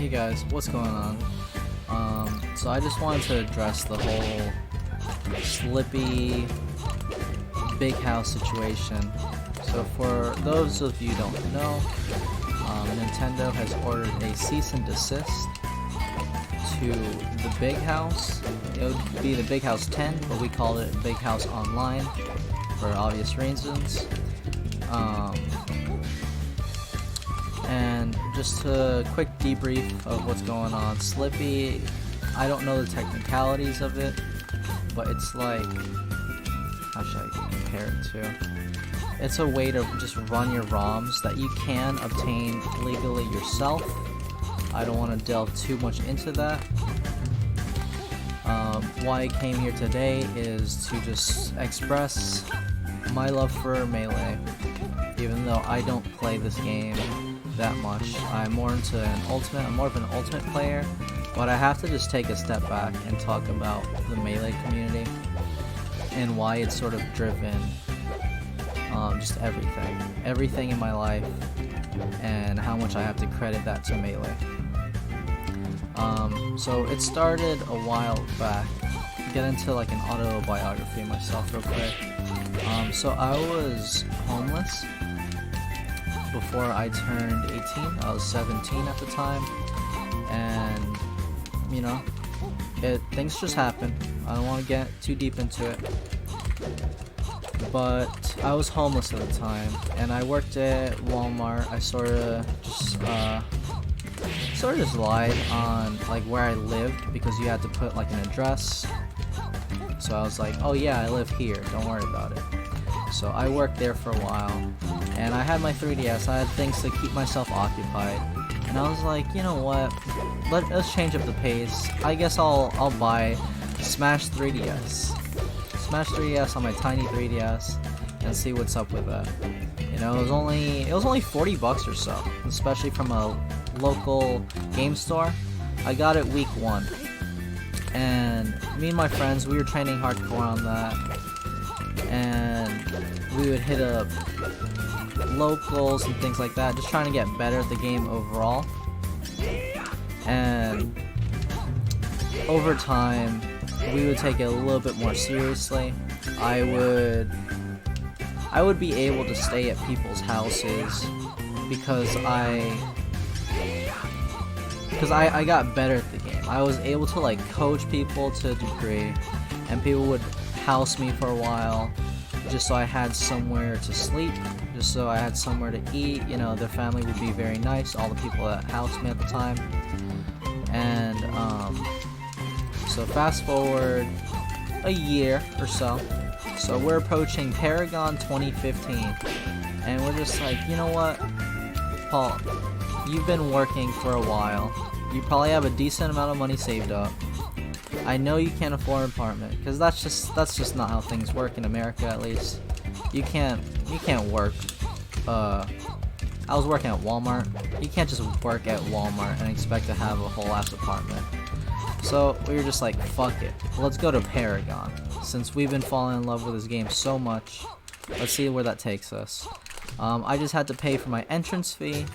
Hey guys, what's going on? So I just wanted to address the whole Slippy big house situation. So for those of you who don't know, Nintendo has ordered a cease and desist to the Big House. It would be the Big House 10, but we call it Big House Online for obvious reasons. And just a quick debrief of what's going on. Slippy, I don't know the technicalities of it, but it's like, how should I compare it to? It's a way to just run your ROMs that you can obtain legally yourself. I don't want to delve too much into that. Why I came here today is to just express my love for Melee, even though I don't play this game that much. I'm more of an ultimate player, but I have to just take a step back and talk about the Melee community and why it's sort of driven just everything in my life, and how much I have to credit that to Melee. So it started a while back. Get into like an autobiography of myself real quick. So I was homeless before I turned 18. I was 17 at the time, and you know, things just happen. I don't want to get too deep into it, but I was homeless at the time, and I worked at Walmart. I sort of just lied on like where I lived, because you had to put like an address. So I was like, oh yeah, I live here, don't worry about it. So I worked there for a while, and I had my 3DS. I had things to keep myself occupied, and I was like, you know what, let's change up the pace. I guess I'll buy Smash 3DS on my tiny 3DS and see what's up with that. You know, it was only $40 or so, especially from a local game store. I got it week 1, and me and my friends, we were training hardcore on that, and we would hit up locals and things like that, just trying to get better at the game overall. And over time, we would take it a little bit more seriously. I would be able to stay at people's houses because I got better at the game. I was able to like coach people to a degree, and people would house me for a while just so I had somewhere to sleep, just so I had somewhere to eat. You know, their family would be very nice, all the people that housed me at the time. And so fast forward a year or so. So we're approaching Paragon 2015, and we're just like, you know what, Paul, you've been working for a while. You probably have a decent amount of money saved up. I know you can't afford an apartment, because that's just not how things work in America, at least. You can't work. I was working at Walmart. You can't just work at Walmart and expect to have a whole ass apartment. So we were just like, fuck it, let's go to Paragon. Since we've been falling in love with this game so much, let's see where that takes us. I just had to pay for my entrance fee,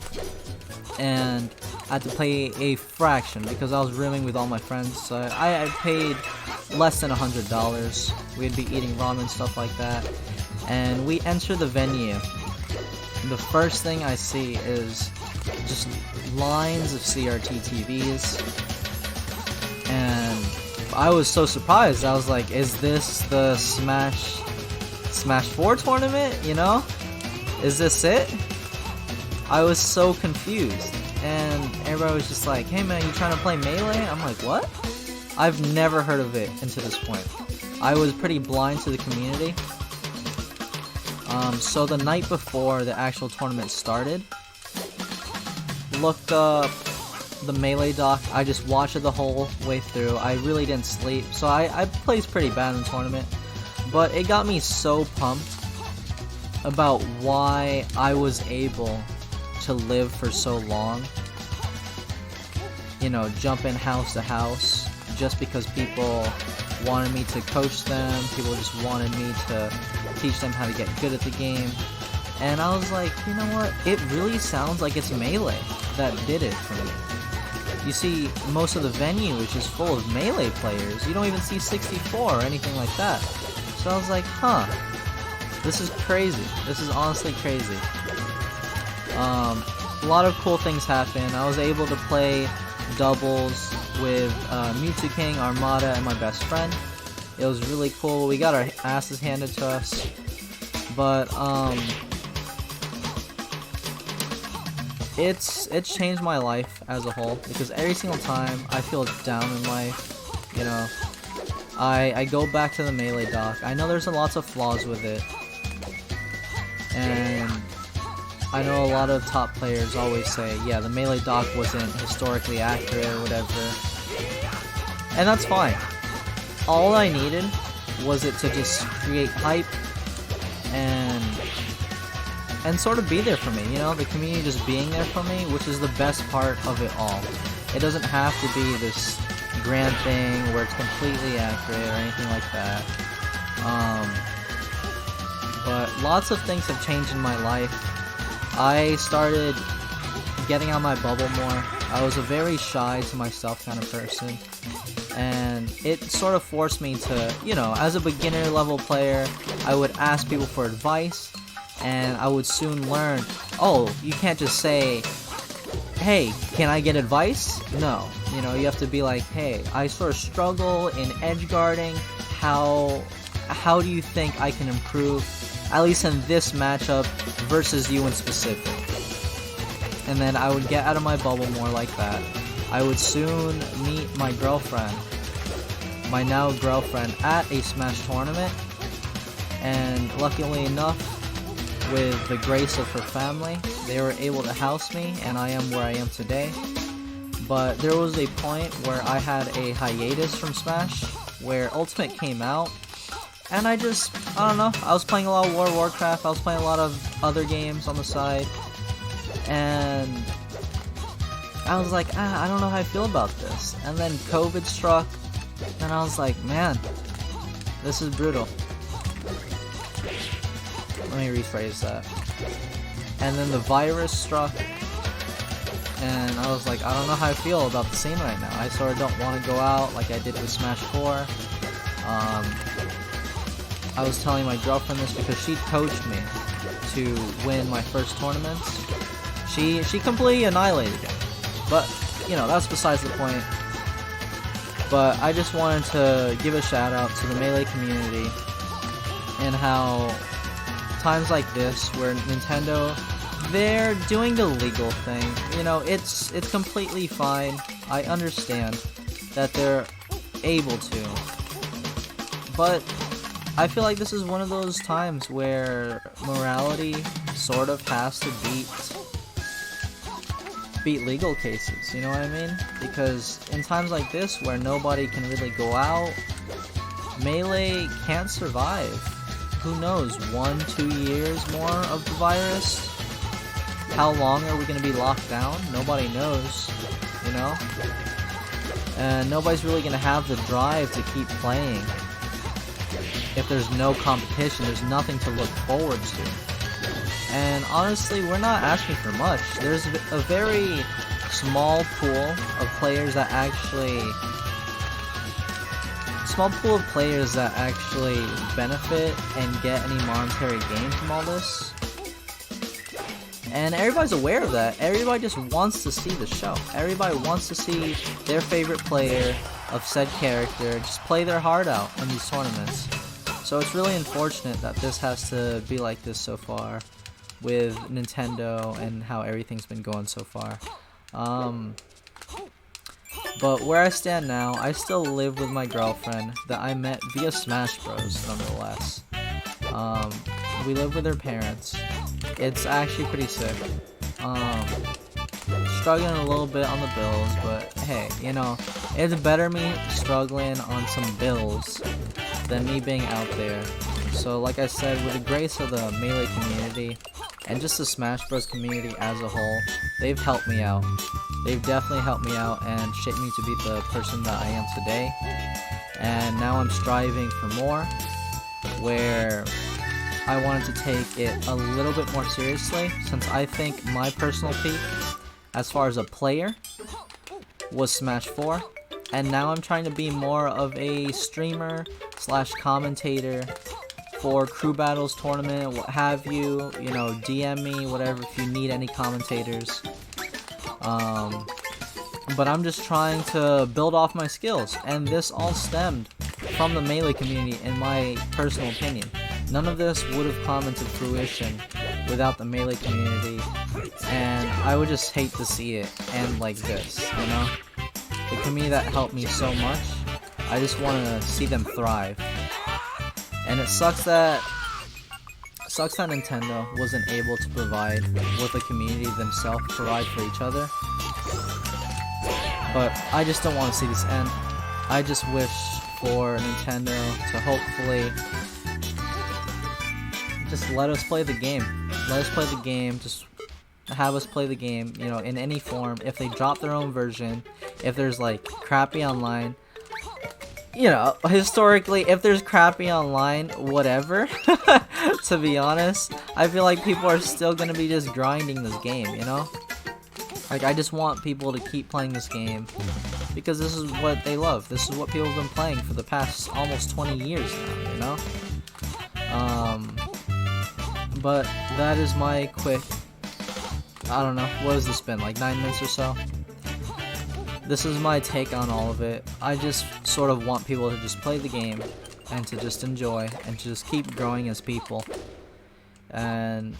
and I had to pay a fraction because I was rooming with all my friends. So I paid less than $100. We'd be eating ramen, stuff like that, and we enter the venue. The first thing I see is just lines of CRT TVs, and I was so surprised. I was like, is this the Smash 4 tournament, you know? Is this it? I was so confused, and everybody was just like, hey man, you trying to play Melee? I'm like, what? I've never heard of it until this point. I was pretty blind to the community. So the night before the actual tournament started, looked up the Melee doc. I just watched it the whole way through. I really didn't sleep, so I played pretty bad in the tournament, but it got me so pumped about why I was able to live for so long. You know, jumping house to house just because people wanted me to coach them. People just wanted me to teach them how to get good at the game. And I was like, you know what? It really sounds like it's Melee that did it for me. you see most of the venue is just full of Melee players. You don't even see 64 or anything like that. So I was like, huh, this is crazy. This is honestly crazy. A lot of cool things happened. I was able to play doubles with Mewtwo King, Armada, and my best friend. It was really cool. We got our asses handed to us. But it's changed my life as a whole, because every single time I feel down in life, you know, I go back to the Melee dock. I know there's lots of flaws with it, and I know a lot of top players always say, yeah, the Melee dock wasn't historically accurate or whatever, and that's fine. All I needed was it to just create hype and sort of be there for me, you know, the community just being there for me, which is the best part of it all. It doesn't have to be this grand thing where it's completely accurate or anything like that. But lots of things have changed in my life. I started getting out of my bubble more. I was a very shy to myself kind of person, and it sort of forced me to, you know, as a beginner level player, I would ask people for advice, and I would soon learn, oh, you can't just say, hey, can I get advice? No, you know, you have to be like, hey, I sort of struggle in edge guarding, how do you think I can improve, at least in this matchup versus you in specific? And then I would get out of my bubble more like that. I would soon meet my girlfriend, my now girlfriend, at a Smash tournament, and luckily enough, with the grace of her family, they were able to house me, and I am where I am today. But there was a point where I had a hiatus from Smash, where Ultimate came out, and I don't know, I was playing a lot of World of Warcraft, I was playing a lot of other games on the side, and I was like, I don't know how I feel about this. And then COVID struck, and I was like, man, this is brutal. Let me rephrase that. And then the virus struck, and I was like, I don't know how I feel about the scene right now. I sort of don't want to go out like I did with Smash 4. I was telling my girlfriend this because she coached me to win my first tournaments. She completely annihilated it. But, you know, that's besides the point. But I just wanted to give a shout out to the Melee community, and how times like this where Nintendo, they're doing the legal thing. You know, it's completely fine. I understand that they're able to. But I feel like this is one of those times where morality sort of has to beat legal cases, you know what I mean? Because in times like this where nobody can really go out, Melee can't survive. Who knows, 1-2 years more of the virus? How long are we going to be locked down? Nobody knows, you know? And nobody's really going to have the drive to keep playing. If there's no competition, there's nothing to look forward to. And honestly, we're not asking for much. There's a very small pool of players that actually benefit and get any monetary gain from all this. And everybody's aware of that. Everybody just wants to see the show. Everybody wants to see their favorite player of said character just play their heart out in these tournaments. So it's really unfortunate that this has to be like this so far with Nintendo and how everything's been going so far. But where I stand now, I still live with my girlfriend that I met via Smash Bros, nonetheless. We live with her parents. It's actually pretty sick. Struggling a little bit on the bills, but hey, you know, it's better me struggling on some bills than me being out there. So like I said, with the grace of the Melee community and just the Smash Bros community as a whole, they've helped me out. They've definitely helped me out and shaped me to be the person that I am today. And now I'm striving for more, where I wanted to take it a little bit more seriously, since I think my personal peak, as far as a player, was Smash 4, and now I'm trying to be more of a streamer slash commentator for Crew Battles tournament, what have you. You know, DM me, whatever, if you need any commentators. But I'm just trying to build off my skills, and this all stemmed from the Melee community, in my personal opinion. None of this would have come into fruition without the Melee community, and I would just hate to see it end like this, you know? The community that helped me so much, I just want to see them thrive. And it sucks that Nintendo wasn't able to provide what the community themselves provide for each other. But I just don't want to see this end. I just wish for Nintendo to hopefully just let us play the game. Let us play the game, just have us play the game, you know, in any form. If they drop their own version, if there's like crappy online, you know, historically, if there's crappy online, whatever, to be honest, I feel like people are still gonna be just grinding this game, you know? Like, I just want people to keep playing this game, because this is what they love. This is what people have been playing for the past almost 20 years now, you know? But that is my quick, I don't know, what has this been, like 9 minutes or so? This is my take on all of it. I just sort of want people to just play the game, and to just enjoy, and to just keep growing as people, and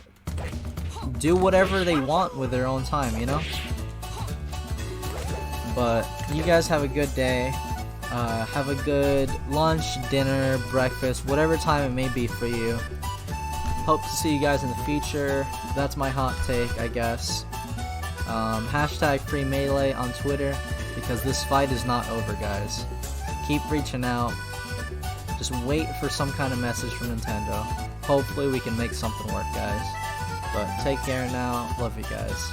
do whatever they want with their own time, you know? But you guys have a good day. Have a good lunch, dinner, breakfast, whatever time it may be for you. Hope to see you guys in the future. That's my hot take, I guess. Hashtag free Melee on Twitter, because this fight is not over, guys. Keep reaching out. Just wait for some kind of message from Nintendo. Hopefully we can make something work, guys. But take care now. Love you guys.